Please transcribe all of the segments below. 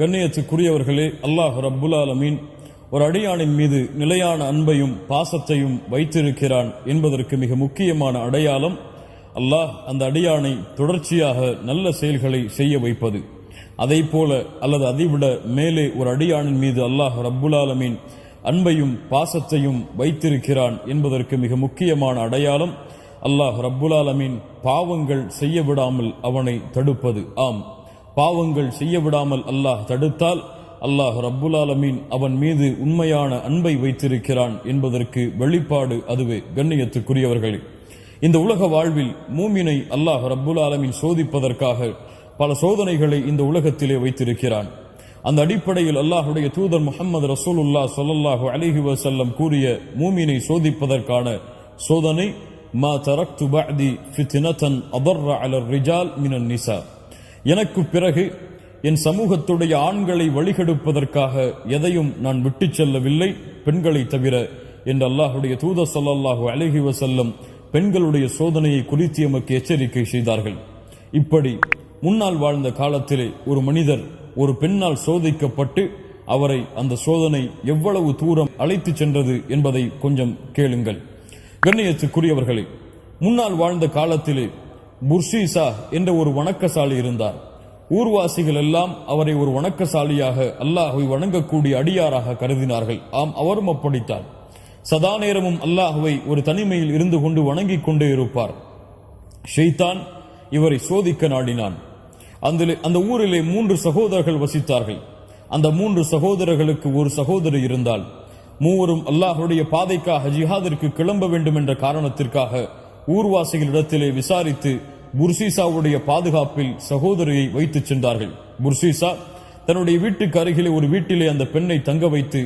கண்ணியத்துக்குரியவர்களே, அல்லாஹ் ரப்புல் ஆலமீன் ஒரு அடியானின் மீது நிலையான அன்பையும் பாசத்தையும் வைத்திருக்கிறான் என்பதற்கு மிக முக்கியமான அடையாளம் அல்லாஹ் அந்த அடியானை தொடர்ச்சியாக நல்ல செயல்களை செய்ய வைப்பது. அதை போல அல்லது அதைவிட மேலே ஒரு அடியானின் மீது அல்லாஹ் ரப்புல் ஆலமீன் அன்பையும் பாசத்தையும் வைத்திருக்கிறான் என்பதற்கு மிக முக்கியமான அடையாளம் அல்லாஹ் ரப்புல் ஆலமீன் பாவங்கள் செய்ய விடாமல் அவனை தடுப்பது. ஆம், பாவங்கள் செய்ய விடாமல் அல்லாஹ் தடுத்தால் அல்லாஹ் ரப்புல் ஆலமீன் அவன் மீது உண்மையான அன்பை வைத்திருக்கிறான் என்பதற்கு வெளிப்பாடு அதுவே. கண்ணியத்துக்குரியவர்களே, இந்த உலக வாழ்வில் மூமினை அல்லாஹ் ரப்புல் ஆலமீன் சோதிப்பதற்காக பல சோதனைகளை இந்த உலகத்திலே வைத்திருக்கிறான். அந்த அடிப்படையில் அல்லாஹுடைய தூதர் முஹம்மது ரசூலுல்லாஹ் ஸல்லல்லாஹு அலைஹி வஸல்லம் கூறிய மூமினை சோதிப்பதற்கான சோதனை மா தரக்து பஅதி ஃபித்னதன் அதர்ர அலர் ரிஜால் மினன் நிசா, எனக்கு பிறகு என் சமூகத்துடைய ஆண்களை வழிகெடுப்பதற்காக எதையும் நான் விட்டுச் செல்லவில்லை பெண்களை தவிர என்று அல்லாஹுடைய தூதர் ஸல்லல்லாஹு அலைஹி வஸல்லம் பெண்களுடைய சோதனையை குறித்து எமக்கு எச்சரிக்கை செய்தார்கள். இப்படி முன்னால் வாழ்ந்த காலத்திலே ஒரு மனிதர் ஒரு பெண்ணால் சோதிக்கப்பட்டு அவரை அந்த சோதனை எவ்வளவு தூரம் அழைத்து சென்றது என்பதை கொஞ்சம் கேளுங்கள். கண்ணியத்துக்குரியவர்களே, முன்னால் வாழ்ந்த காலத்திலே புர்சீசா என்ற ஒரு வணக்கசாலி இருந்தார். ஊர்வாசிகள் எல்லாம் அவரை ஒரு வணக்கசாலியாக, அல்லாஹ்வை வணங்கக்கூடிய அடியாராக கருதினார்கள். ஆம், அவரும் அப்படித்தான். சதா நேரமும் அல்லாஹ்வை ஒரு தனிமையில் இருந்து கொண்டு வணங்கிக் கொண்டே இருப்பார். ஷைத்தான் இவரை சோதிக்க நாடினான். அந்த ஊரிலே 3 சகோதரர்கள் வசித்தார்கள். அந்த 3 சகோதரர்களுக்கு ஒரு சகோதரி இருந்தால், மூவரும் அல்லாஹ்வுடைய பாதைக்காக ஜிஹாதிற்கு கிளம்ப வேண்டும் என்ற காரணத்திற்காக ஊர்வாசிகளிடத்திலே விசாரித்து புர்சீசாவுடைய பாதுகாப்பில் சகோதரியை வைத்து சென்றார்கள். புர்சீசா தன்னுடைய வீட்டுக்கு அருகிலே ஒரு வீட்டிலே அந்த பெண்ணை தங்க வைத்து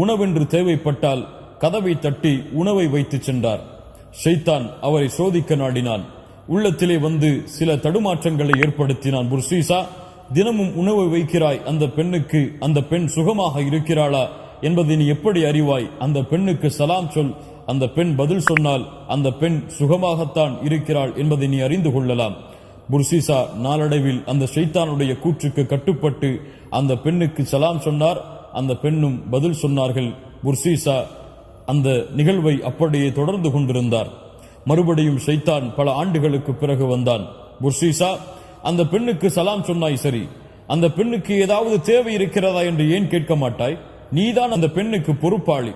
உணவென்று தேவைப்பட்டால் கதவை தட்டி உணவை வைத்து சென்றார். ஷைத்தான் அவரை சோதிக்க நாடினான். உள்ளத்திலே வந்து சில தடுமாற்றங்களை ஏற்படுத்தினான். புர்சீசா, தினமும் உணவு வைக்கிறாய், அந்த பெண்ணுக்கு அந்த பெண் சுகமாக இருக்கிறாளா என்பதை நீ எப்படி அறிவாய்? அந்த பெண்ணுக்கு சலாம் சொல், அந்த பெண் பதில் சொன்னால் அந்த பெண் சுகமாகத்தான் இருக்கிறாள் என்பதை நீ அறிந்து கொள்ளலாம். புர்சீசா நாளடைவில் அந்த ஷைத்தானுடைய கூற்றுக்கு கட்டுப்பட்டு அந்த பெண்ணுக்கு சலாம் சொன்னார். அந்த பெண்ணும் பதில் சொன்னார்கள். புர்சீசா அந்த நிகழ்வை அப்படியே தொடர்ந்து கொண்டிருந்தார். மறுபடியும் ஷைத்தான் பல ஆண்டுகளுக்கு பிறகு வந்தான். புர்சீசா, அந்த பெண்ணுக்கு சலாம் சொன்னாய், சரி, அந்த பெண்ணுக்கு ஏதாவது தேவை இருக்கிறதா என்று ஏன் கேட்க மாட்டாய்? நீதான் அந்த பெண்ணுக்கு பொறுப்பாளி.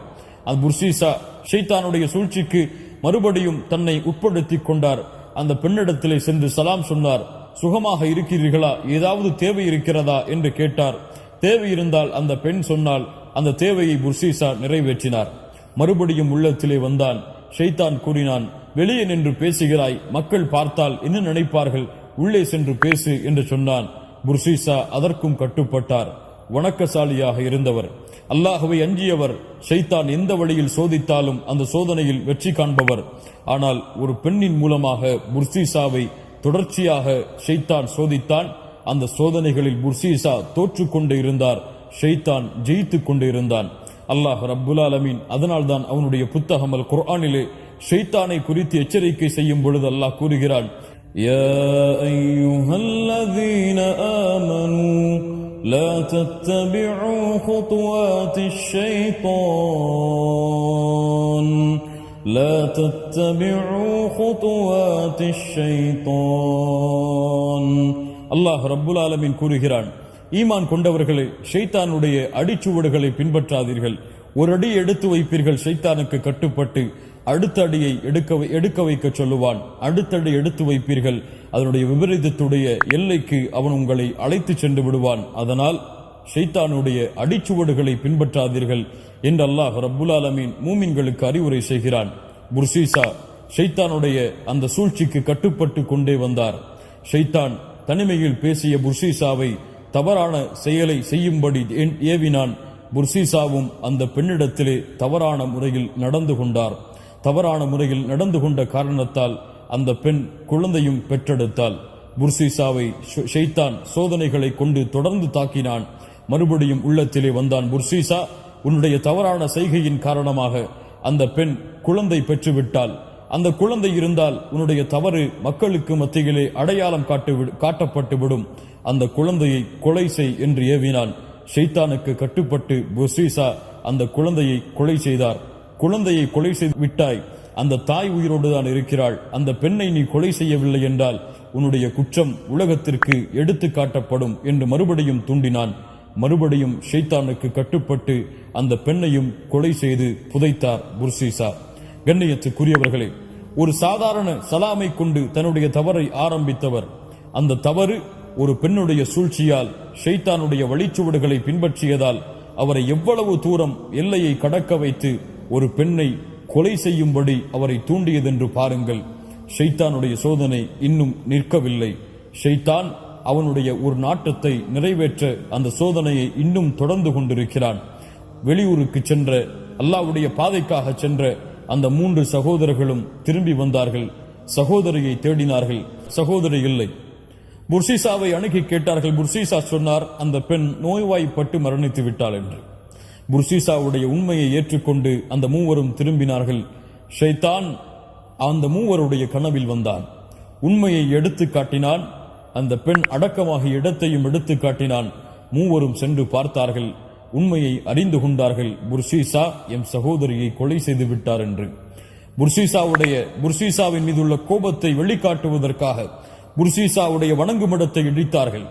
அந்த புர்சீசா ஷைத்தானுடைய சூழ்ச்சிக்கு மறுபடியும் தன்னை உட்படுத்திக் கொண்டார். அந்த பெண்ணிடத்திலே சென்று சலாம் சொன்னார். சுகமாக இருக்கிறீர்களா, ஏதாவது தேவை இருக்கிறதா என்று கேட்டார். தேவை இருந்தால் அந்த பெண் சொன்னால் அந்த தேவையை புர்சீசா நிறைவேற்றினார். மறுபடியும் உள்ளத்திலே வந்தான். ஷைத்தான் கூறினான், வெளியே நின்று பேசுகிறாய், மக்கள் பார்த்தால் என்ன நினைப்பார்கள், உள்ளே சென்று பேசு என்று சொன்னான். புர்சீசா அதற்கும் கட்டுப்பட்டார். வணக்கசாலியாக இருந்தவர், அல்லாஹ்வை அஞ்சியவர், ஷைத்தான் எந்த வழியில் சோதித்தாலும் அந்த சோதனையில் வெற்றி காண்பவர். ஆனால் ஒரு பெண்ணின் மூலமாக புர்சீசாவை தொடர்ச்சியாக ஷைத்தான் சோதித்தான். அந்த சோதனைகளில் புர்சீசா தோற்றுக்கொண்டே இருந்தார், ஷைத்தான் ஜெயித்துக் கொண்டே இருந்தான். அல்லாஹ் ரப்புல் ஆலமீன் அதனால்தான் அவனுடைய புத்தகம் அல் குர்ஆனிலே ஷைத்தானை குறித்து எச்சரிக்கை செய்யும் பொழுது அல்லாஹ் கூறுகிறான், யா அய்யுஹல்லதீன ஆமனூ لا تتبعوا خطوات الشيطان لا تتبعوا خطوات الشيطان. அல்லாஹ் ரப்புல் ஆலமீன் கூறுகிறான், ஈமான் கொண்டவர்களே, ஷைத்தானுடைய அடிச்சுவடுகளை பின்பற்றாதீர்கள். ஒரு அடி எடுத்து வைப்பீர்கள், ஷைத்தானுக்கு கட்டுப்பட்டு அடுத்த அடியை எடுக்க வைக்க சொல்லுவான். அடுத்தடி எடுத்து வைப்பீர்கள், அதனுடைய விபரீதத்துடைய எல்லைக்கு அவன் உங்களை அழைத்து சென்று விடுவான். அதனால் ஷைத்தானுடைய அடிச்சுவடுகளை பின்பற்றாதீர்கள் என்று அல்லாஹ் ரப்புல் ஆலமீன் மூமின்களுக்கு அறிவுரை செய்கிறான். புர்சீசா ஷைத்தானுடைய அந்த சூழ்ச்சிக்கு கட்டுப்பட்டு கொண்டே வந்தார். ஷைத்தான் தனிமையில் பேசிய புர்சீசாவை தவறான செயலை செய்யும்படி ஏவினான். புர்சீசாவும் அந்த பெண்ணிடத்திலே தவறான முறையில் நடந்து கொண்டார். தவறான முறையில் நடந்து கொண்ட காரணத்தால் அந்த பெண் குழந்தையும் பெற்றெடுத்தாள். புர்சீசாவை ஷைத்தான் சோதனைகளை கொண்டு தொடர்ந்து தாக்கினான். மறுபடியும் உள்ளத்திலே வந்தான். புர்சீசா, உன்னுடைய தவறான செய்கையின் காரணமாக அந்த பெண் குழந்தை பெற்றுவிட்டாள். அந்த குழந்தை இருந்தால் உன்னுடைய தவறு மக்களுக்கு மத்தியிலே அடையாளம் காட்டப்பட்டு விடும், அந்த குழந்தையை கொலை செய் என்று ஏவினான். ஷைத்தானுக்கு கட்டுப்பட்டு புர்சீசா அந்த குழந்தையை கொலை செய்தார். குழந்தையை கொலை செய்து விட்டாய், அந்த தாய் உயிரோடு தான் இருக்கிறாள், அந்த பெண்ணை நீ கொலை செய்யவில்லை என்றால் உன்னுடைய குற்றம் உலகத்திற்கு எடுத்து காட்டப்படும் என்று மறுபடியும் தூண்டினான். மறுபடியும் ஷைத்தானுக்கு கட்டுப்பட்டு அந்த பெண்ணையும் கொலை செய்து புதைத்தார் புர்சீசா. கண்ணியத்துக்குரியவர்களே, ஒரு சாதாரண சலாமை கொண்டு தன்னுடைய தவறை ஆரம்பித்தவர், அந்த தவறு ஒரு பெண்ணுடைய சூழ்ச்சியால் ஷைத்தானுடைய வழிச்சுவடுகளை பின்பற்றியதால் அவரை எவ்வளவு தூரம் எல்லையை கடக்க வைத்து ஒரு பெண்ணை கொலை செய்யும்படி அவரை தூண்டியதென்று பாருங்கள். ஷைத்தானுடைய சோதனை இன்னும் நிற்கவில்லை. ஷைத்தான் அவனுடைய ஒரு நாட்டத்தை நிறைவேற்ற அந்த சோதனையை இன்னும் தொடர்ந்து கொண்டிருக்கிறான். வெளியூருக்கு சென்ற, அல்லாஹ்வுடைய பாதைக்காக சென்ற அந்த 3 சகோதரர்களும் திரும்பி வந்தார்கள். சகோதரியை தேடினார்கள், சகோதரி இல்லை. புர்சீசாவை அணுகி கேட்டார்கள். புர்சீசா சொன்னார், அந்த பெண் நோய்வாய்ப்பட்டு மரணித்து விட்டாள் என்று. புர்சீசாவுடைய உண்மையை ஏற்றுக்கொண்டு அந்த 3வரும் திரும்பினார்கள். ஷைத்தான் அந்த 3வருடைய கனவில் வந்தான், உண்மையை எடுத்து காட்டினான். அந்த பெண் அடக்கமாகிய இடத்தையும் எடுத்து காட்டினான். 3வரும் சென்று பார்த்தார்கள், உண்மையை அறிந்து கொண்டார்கள். புர்சீசா எம் சகோதரியை கொலை செய்து விட்டார் என்று. புர்சீசாவின் மீதுள்ள கோபத்தை வெளிக்காட்டுவதற்காக புர்சீசாவுடைய வணங்குமிடத்தை இடித்தார்கள்.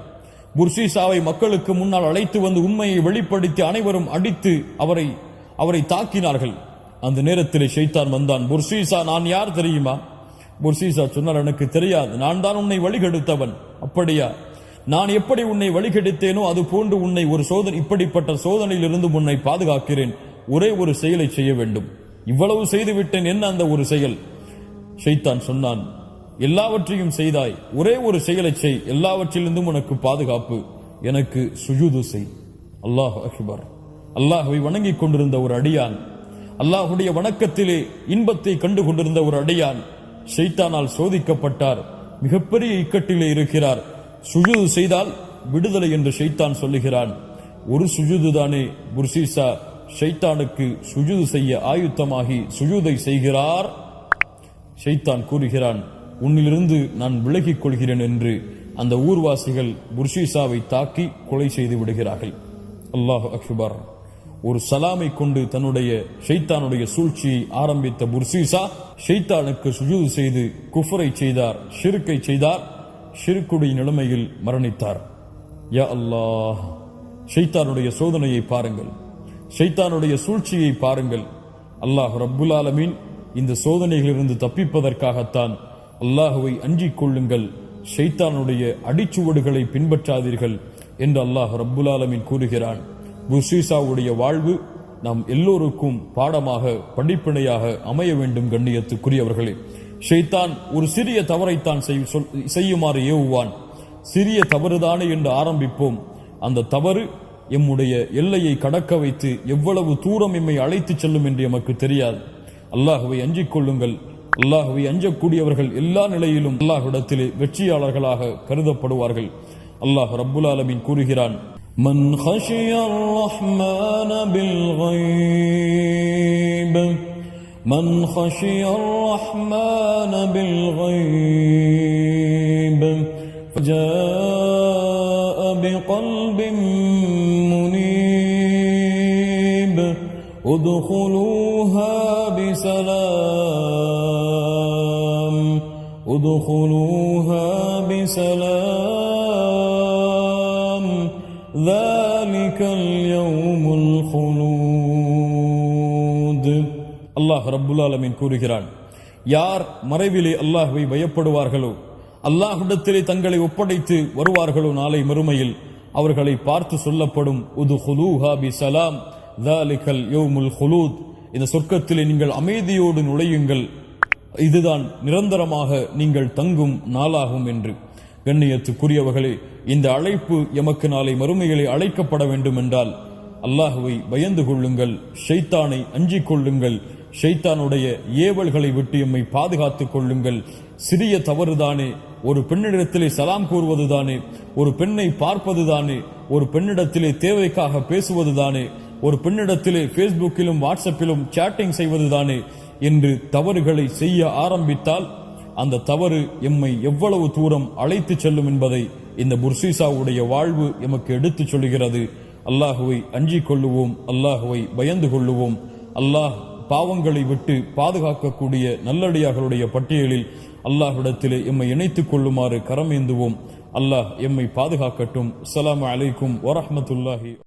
புர்சீசாவை மக்களுக்கு முன்னால் அழைத்து வந்து உண்மையை வெளிப்படுத்தி அனைவரும் அடித்து அவரை தாக்கினார்கள். அந்த நேரத்தில் ஷைத்தான் வந்தான். புர்சீசா, நான் யார் தெரியுமா? புர்சீசா சொன்னார், எனக்கு தெரியாது, நான் தான் உன்னை வழிகெடுத்தவன். அப்படியா? நான் எப்படி உன்னை வழிகெடுத்தேனோ அது போன்று உன்னை ஒரு இப்படிப்பட்ட சோதனையிலிருந்து உன்னை பாதுகாக்கிறேன். ஒரே ஒரு செயலை செய்ய வேண்டும். இவ்வளவு செய்துவிட்டேன், என்ன அந்த ஒரு செயல்? ஷைத்தான் சொன்னான், எல்லாவற்றையும் செய்தாய், ஒரே ஒரு செயலை செய், எல்லாவற்றிலிருந்தும் உனக்கு பாதுகாப்பு. எனக்கு சுஜூது செய். அல்லாஹ் அக்பர். அல்லாஹ்வை வணங்கிக் கொண்டிருந்த ஒரு அடியான், அல்லாஹுடைய வணக்கத்திலே இன்பத்தை கண்டு கொண்டிருந்த ஒரு அடியான் ஷைத்தானால் சோதிக்கப்பட்டார். மிகப்பெரிய இக்கட்டிலே இருக்கிறார். சுஜூது செய்தால் விடுதலை என்று ஷைத்தான் சொல்லுகிறான். ஒரு சுஜூது தானே. புர்சீசா ஷைத்தானுக்கு சுஜூது செய்ய ஆயுத்தமாகி சுஜூதை செய்கிறார். ஷைத்தான் கூறுகிறான், உன்னிலிருந்து நான் விலகிக் கொள்கிறேன் என்று. அந்த ஊர்வாசிகள் புர்சீசாவை தாக்கி கொலை செய்து விடுகிறார்கள். அல்லாஹ் அக்பர். ஒரு சலாமை கொண்டு தன்னுடைய ஷைத்தானுடைய சூழ்ச்சியை ஆரம்பித்த புர்சீசா ஷைத்தானுக்கு சுஜூது செய்து குஃபரை செய்தார், ஷிர்கை செய்தார். ஷிர்குடைய நிலைமையில் மரணித்தார். யா அல்லாஹ், ஷைத்தானுடைய சோதனையை பாருங்கள், ஷைத்தானுடைய சூழ்ச்சியை பாருங்கள். அல்லாஹ் ரப்புல் ஆலமீன் இந்த சோதனைகளிலிருந்து தப்பிப்பதற்காகத்தான் அல்லாஹுவை அஞ்சிக் கொள்ளுங்கள், ஷைத்தானுடைய அடிச்சுவடுகளை பின்பற்றாதீர்கள் என்று அல்லாஹ் ரப்புல் ஆலமீன் கூறுகிறான். புர்சீசாவுடைய வாழ்வு நாம் எல்லோருக்கும் பாடமாக, படிப்பினையாக அமைய வேண்டும். கண்ணியத்துக்குரியவர்களே, ஷைத்தான் ஒரு சிறிய தவறைத்தான் செய்யுமாறு ஏவுவான். சிறிய தவறுதானே என்று ஆரம்பிப்போம். அந்த தவறு எம்முடைய எல்லையை கடக்க வைத்து எவ்வளவு தூரம் எம்மை அழைத்து செல்லும் என்று எமக்கு தெரியாது. அல்லாஹுவை அஞ்சிக் கொள்ளுங்கள். அல்லாஹுவை அஞ்சக்கூடியவர்கள் எல்லா நிலையிலும் அல்லாஹ்விடத்திலே வெற்றியாளர்களாக கருதப்படுவார்கள். அல்லாஹ் ரப்புல் ஆலமீன் கூறுகிறான், من خشي الرحمن بالغيب من خشي الرحمن بالغيب فجاء بقلب منيب ادخلوها بسلام ذلك اليوم الخلود. அல்லாஹ் ரப்புல் ஆலமீன் கூறுகிறான், யார் மறைவிலே அல்லாஹ்வை பயப்படுவார்களோ, அல்லாஹ்விடத்திலே தங்களை ஒப்படைத்து வருவார்களோ, நாளை மறுமையில் அவர்களை பார்த்து சொல்லப்படும் உதுகுலூஹா பிஸலாம் ذلكல் யௌமுல் குலூத். இந்த சொர்க்கத்திலே நீங்கள் அமைதியோடு நுழையுங்கள், இதுதான் நிரந்தரமாக நீங்கள் தங்கும் நாளாகும் என்று. கண்ணியத்துக்குரியவர்களே, இந்த அழைப்பு எமக்கு நாளை மறுமைகளை அழைக்கப்பட வேண்டும் என்றால் அல்லாஹுவை பயந்து கொள்ளுங்கள், ஷைத்தானை அஞ்சிக் கொள்ளுங்கள், ஷைத்தானுடைய ஏவல்களை விட்டு எம்மை பாதுகாத்துக் கொள்ளுங்கள். சிறிய தவறுதானே, ஒரு பெண்ணிடத்திலே சலாம் கூறுவதுதானே, ஒரு பெண்ணை பார்ப்பதுதானே, ஒரு பெண்ணிடத்திலே தேவைக்காக பேசுவதுதானே, ஒரு பெண்ணிடத்திலே பேஸ்புக்கிலும் வாட்ஸ்அப்பிலும் சேட்டிங் செய்வதுதானே. என்று தவறுகளை செய்ய ஆரம்பித்தால் அந்த தவறு எம்மை எவ்வளவு தூரம் அழைத்து செல்லும் என்பதை இந்த புர்சீசாவுடைய வாழ்வு எமக்கு எடுத்துச் சொல்கிறது. அல்லாஹுவை அஞ்சிக் கொள்ளுவோம், அல்லாஹுவை பயந்து கொள்ளுவோம். அல்லாஹ் பாவங்களை விட்டு பாதுகாக்கக்கூடிய நல்லடியார்களுடைய பட்டியலில் அல்லாஹ்விடத்திலே எம்மை இணைத்துக் கொள்ளுமாறு கரமேந்துவோம். அல்லாஹ் எம்மை பாதுகாக்கட்டும். அஸ்ஸலாமு அலைக்கும் வரஹ்மத்துல்லாஹி.